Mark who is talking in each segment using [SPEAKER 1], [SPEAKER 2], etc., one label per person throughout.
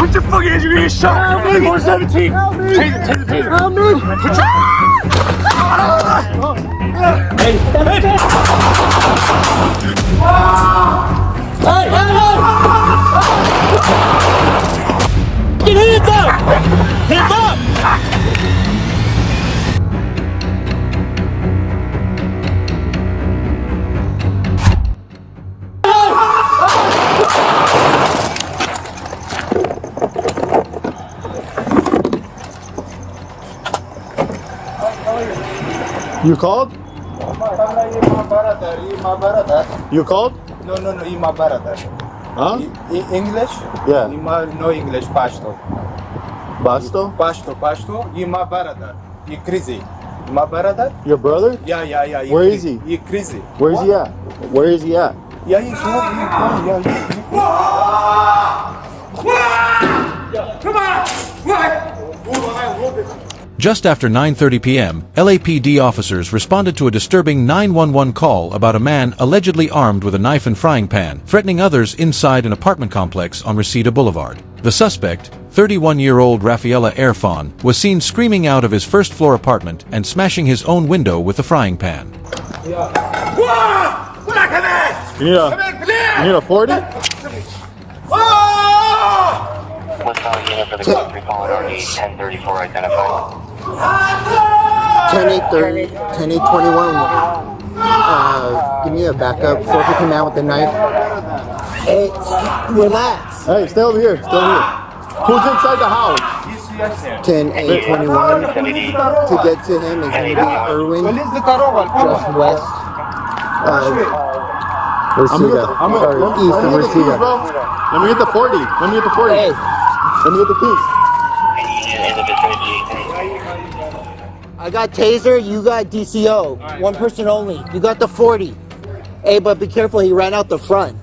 [SPEAKER 1] Put your fucking hands, you're gonna get shot. 417. Taser, taser. Help me. Put your... Hey, hey. Hey, get hands up! Hands up!
[SPEAKER 2] You called? You called?
[SPEAKER 3] No, ima barata.
[SPEAKER 2] Huh?
[SPEAKER 3] English?
[SPEAKER 2] Yeah.
[SPEAKER 3] Ima no English, Pashto.
[SPEAKER 2] Basto?
[SPEAKER 3] Pashto, ima barata. You crazy. Ima barata?
[SPEAKER 2] Your brother?
[SPEAKER 3] Yeah.
[SPEAKER 2] Where is he?
[SPEAKER 3] You crazy.
[SPEAKER 2] Where's he at? Where is he at?
[SPEAKER 3] Yeah, he's home.
[SPEAKER 1] Come on!
[SPEAKER 4] Just after 9:30 p.m., LAPD officers responded to a disturbing 911 call about a man allegedly armed with a knife and frying pan, threatening others inside an apartment complex on Reseda Boulevard. The suspect, 31-year-old Rafaela Irfan, was seen screaming out of his first-floor apartment and smashing his own window with the frying pan.
[SPEAKER 2] You need a 40?
[SPEAKER 5] What's unit for the country calling RD 1034 identified?
[SPEAKER 6] 10-8-30, 10-8-21. Give me a backup. 450 man with the knife. Hey, relax.
[SPEAKER 2] Hey, stay over here. Stay over here. Who's inside the house?
[SPEAKER 6] 10-8-21. To get to him is going to be Irwin, just west. Reseda. Or east of Reseda.
[SPEAKER 2] Let me get the 40. Let me get the 40.
[SPEAKER 6] Hey.
[SPEAKER 2] Let me get the piece.
[SPEAKER 6] I got taser, you got DCO. One person only. You got the 40. Hey, but be careful, he ran out the front.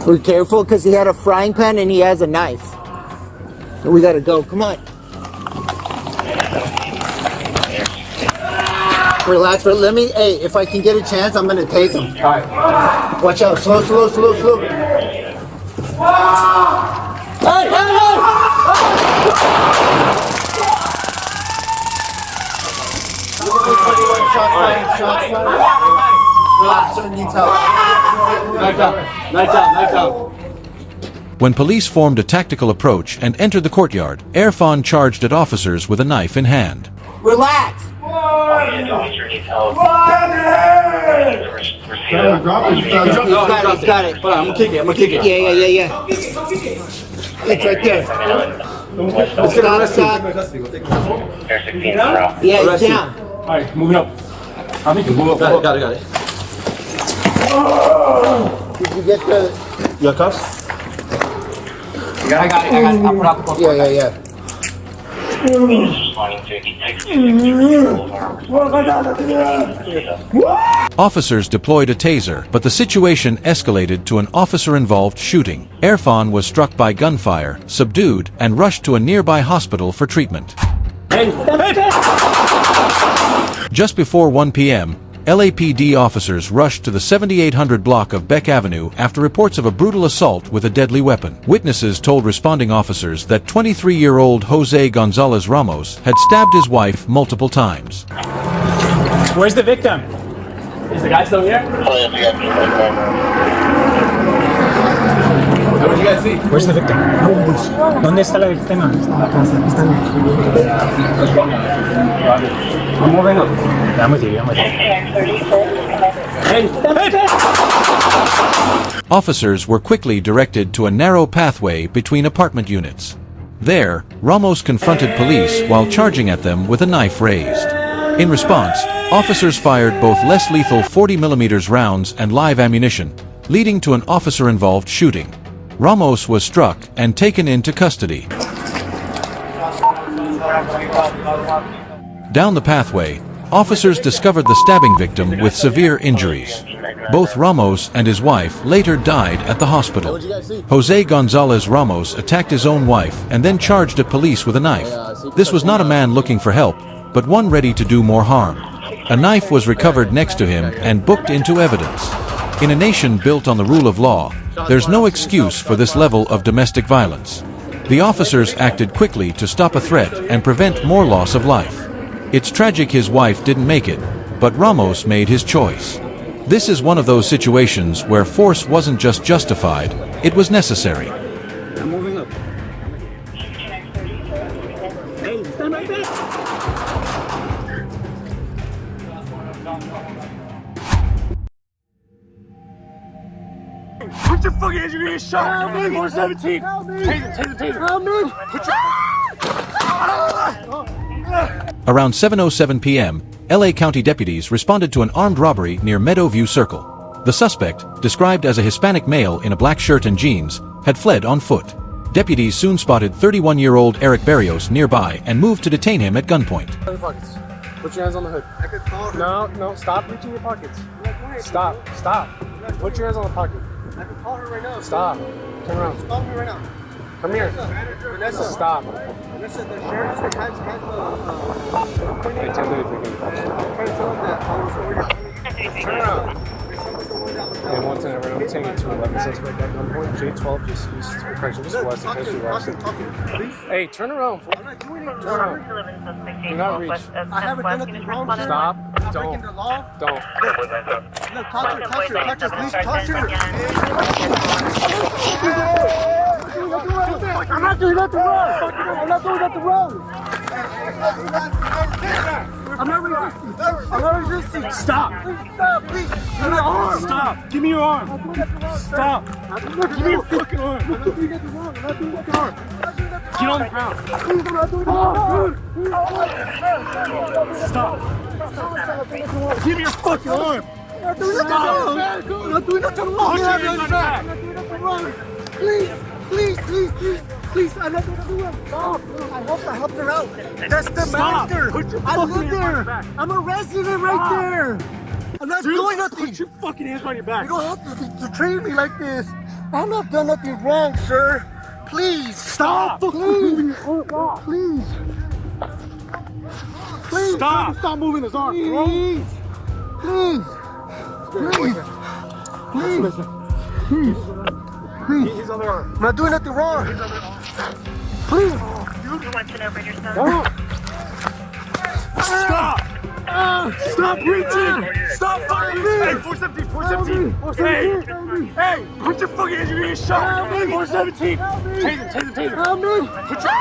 [SPEAKER 6] Be careful, because he had a frying pan and he has a knife. We gotta go, come on. Relax, but let me, hey, if I can get a chance, I'm gonna take him. Watch out, slow. Hey!
[SPEAKER 4] When police formed a tactical approach and entered the courtyard, Irfan charged at officers with a knife in hand.
[SPEAKER 6] Relax! He's got it.
[SPEAKER 1] Hold on, I'm gonna kick it.
[SPEAKER 6] Yeah. It's right there.
[SPEAKER 1] Let's get arrested.
[SPEAKER 5] Air 16 in a row.
[SPEAKER 6] Yeah, he's down.
[SPEAKER 1] Alright, moving up. I think you move up. Got it.
[SPEAKER 6] Did you get the...
[SPEAKER 2] Your cuffs?
[SPEAKER 6] I got it. I'll put out the book. Yeah.
[SPEAKER 5] Responding to
[SPEAKER 4] Officers deployed a taser, but the situation escalated to an officer-involved shooting. Irfan was struck by gunfire, subdued, and rushed to a nearby hospital for treatment. Just before 1 p.m., LAPD officers rushed to the 7800 block of Beck Avenue after reports of a brutal assault with a deadly weapon. Witnesses told responding officers that 23-year-old Jose Gonzalez Ramos had stabbed his wife multiple times.
[SPEAKER 1] Where's the victim? Is the guy still here? What did you guys see? Where's the victim? ¿Dónde está la víctima? I'm moving up. I'm with you.
[SPEAKER 4] Officers were quickly directed to a narrow pathway between apartment units. There, Ramos confronted police while charging at them with a knife raised. In response, officers fired both less lethal 40mm rounds and live ammunition, leading to an officer-involved shooting. Ramos was struck and taken into custody. Down the pathway, officers discovered the stabbing victim with severe injuries. Both Ramos and his wife later died at the hospital. Jose Gonzalez Ramos attacked his own wife and then charged at police with a knife. This was not a man looking for help, but one ready to do more harm. A knife was recovered next to him and booked into evidence. In a nation built on the rule of law, there's no excuse for this level of domestic violence. The officers acted quickly to stop a threat and prevent more loss of life. It's tragic his wife didn't make it, but Ramos made his choice. This is one of those situations where force wasn't just justified, it was necessary.
[SPEAKER 1] I'm moving up. Hey, stand right there. Put your fucking hands, you're gonna get shot. 417. Taser. Help me.
[SPEAKER 4] Around 7:07 p.m., LA County deputies responded to an armed robbery near Meadowview Circle. The suspect, described as a Hispanic male in a black shirt and jeans, had fled on foot. Deputies soon spotted 31-year-old Eric Barrios nearby and moved to detain him at gunpoint.
[SPEAKER 1] Put your hands on the hood. I could call her. No, stop reaching your pockets. Stop. Put your hands on the pocket. I can call her right now. Stop. Turn around. Call me right now. Come here. Vanessa. Stop. Vanessa, the sheriff has I'm trying to tell him that I was over here. Turn around. And once and ever, I'm taking it to 11 suspect at gunpoint. J12 just used corrections was the case arrested. Hey, turn around. I'm not doing anything. Turn around. Do not reach. I haven't done nothing wrong. Stop. Don't. Don't. Look, touch her. Please touch her. I'm not doing nothing wrong. I'm not resisting. Stop. Please. Give me your arm. Stop. Give me your arm. Stop. Give me your fucking arm. I'm not doing nothing wrong. Get on the ground. Stop. Give me your fucking arm. I'm not doing nothing wrong. Please, I'm not doing nothing wrong. Stop. I helped her out. That's the manager. I live there. I'm a resident right there. I'm not doing nothing. Put your fucking hands on your back. You don't have to treat me like this. I'm not done nothing wrong, sir. Please. Stop. Please. Stop moving his arm. Please. He's on the arm. I'm not doing nothing wrong. Please.
[SPEAKER 7] You want to know for yourself?
[SPEAKER 1] Stop. Stop reaching. Stop fucking reaching. Hey, 417. Hey, put your fucking hands, you're gonna get shot. 417. Taser. Help me. Put your...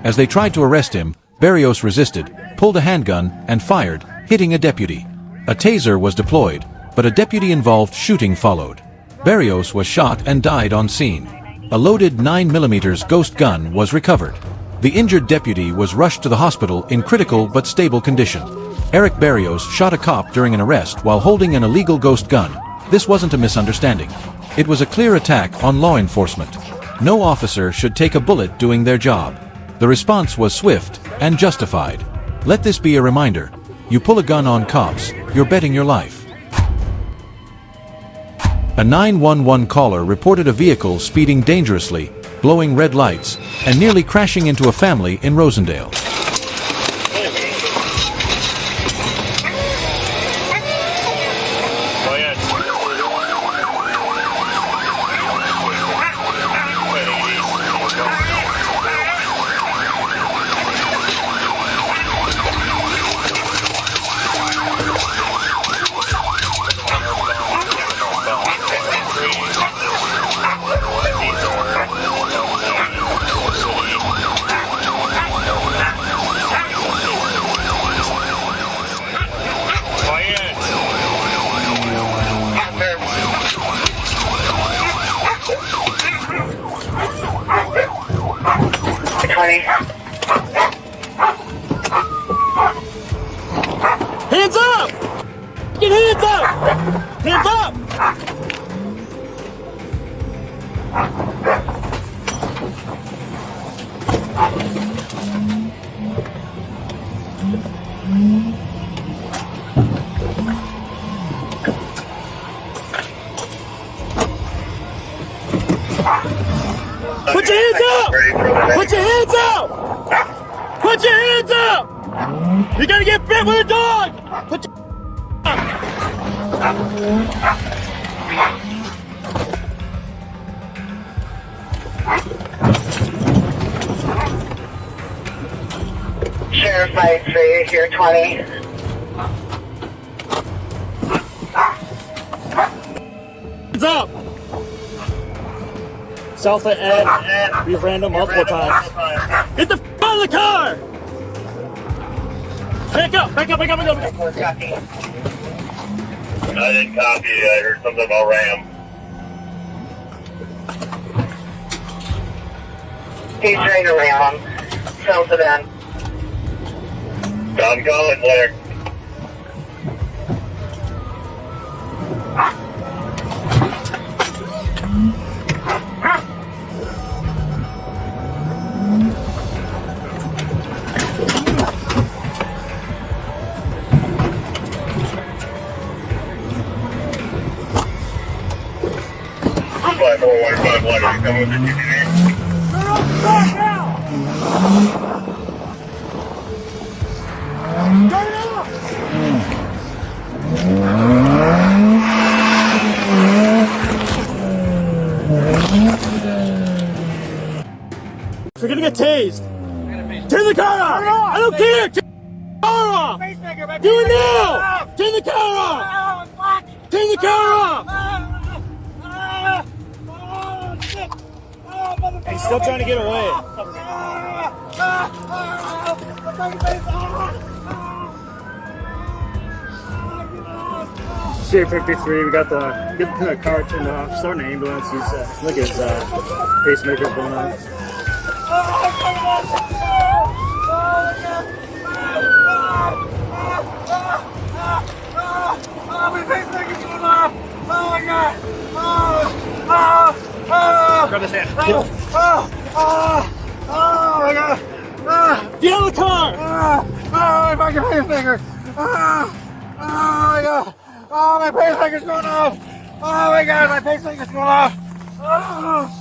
[SPEAKER 4] As they tried to arrest him, Barrios resisted, pulled a handgun, and fired, hitting a deputy. A taser was deployed, but a deputy-involved shooting followed. Barrios was shot and died on scene. A loaded 9mm ghost gun was recovered. The injured deputy was rushed to the hospital in critical but stable condition. Eric Barrios shot a cop during an arrest while holding an illegal ghost gun. This wasn't a misunderstanding. It was a clear attack on law enforcement. No officer should take a bullet doing their job. The response was swift and justified. Let this be a reminder. You pull a gun on cops, you're betting your life. A 911 caller reported a vehicle speeding dangerously, blowing red lights, and nearly crashing into a family in Rosendale.
[SPEAKER 1] Hands up! Get hands up! Hands up!
[SPEAKER 6] Put your hands up! Put your hands up! You're gonna get bit with a dog! Put your
[SPEAKER 7] Sheriff 93, here 20.
[SPEAKER 6] hands up! South of Ed, we've ran them multiple times. Get the f out of the car! Back up, back up, back up, back up!
[SPEAKER 8] I didn't copy. I heard something about Ram.
[SPEAKER 7] He's trying to ram him. South of Ed.
[SPEAKER 8] I'm calling Blair. Five, 4, 1, 5, 1. Are you coming with the TTV?
[SPEAKER 6] You're gonna get tased! Turn the car off! I don't care! Turn the car off! Do it now! Turn the car off! Turn the car off! He's still trying to get away. Sheriff 53, we got the car turned off. Starting an ambulance. Look at his pacemaker's going off. Grab his hand. Oh my god! Get out of the car! My fucking pacemaker! Oh my god! Oh, my pacemaker's going off! Oh my god, my pacemaker's going off!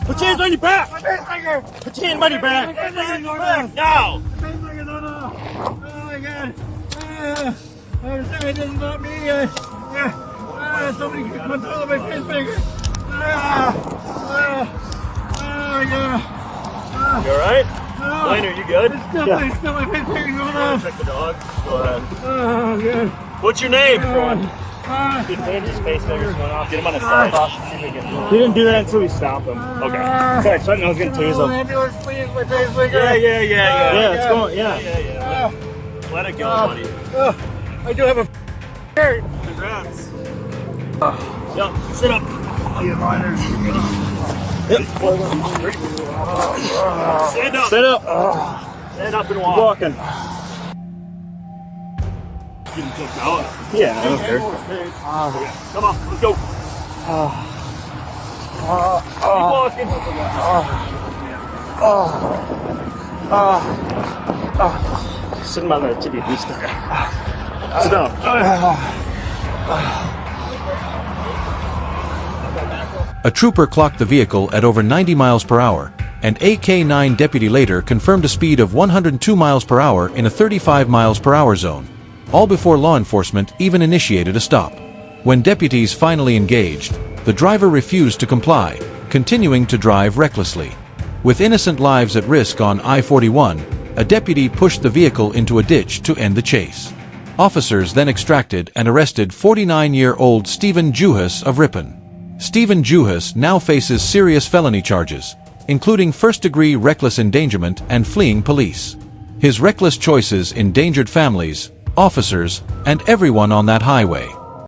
[SPEAKER 6] Put your hands on your back! My pacemaker! Put your hands on your back! My pacemaker's going off! Now! My pacemaker's going off! Oh my god! I'm sorry, this is not me! Somebody can control my pacemaker! You alright? Liner, you good? Still my pacemaker's going off! Check the dog. Go ahead. Oh, good. What's your name? His pacemaker's going off. Get him on the side. He didn't do that until we stopped him. Okay. Sorry, so I was going to tase him. Ambulance, please, my pacemaker. Yeah. Yeah, it's going, yeah. Let it go, buddy. I do have a shirt. Congrats. Yep, sit up. Yep. Stand up. Stand up. Stand up and walk. Walking. Getting kicked out. Yeah, I don't care. Come on, let's go. Keep walking. Sitting on the tibia beast. Sit down.
[SPEAKER 4] A trooper clocked the vehicle at over 90 miles per hour, and a K-9 deputy later confirmed a speed of 102 miles per hour in a 35 miles per hour zone, all before law enforcement even initiated a stop. When deputies finally engaged, the driver refused to comply, continuing to drive recklessly. With innocent lives at risk on I-41, a deputy pushed the vehicle into a ditch to end the chase. Officers then extracted and arrested 49-year-old Stephen Juhas of Ripon. Stephen Juhas now faces serious felony charges, including first-degree reckless endangerment and fleeing police. His reckless choices endangered families, officers, and everyone on that highway.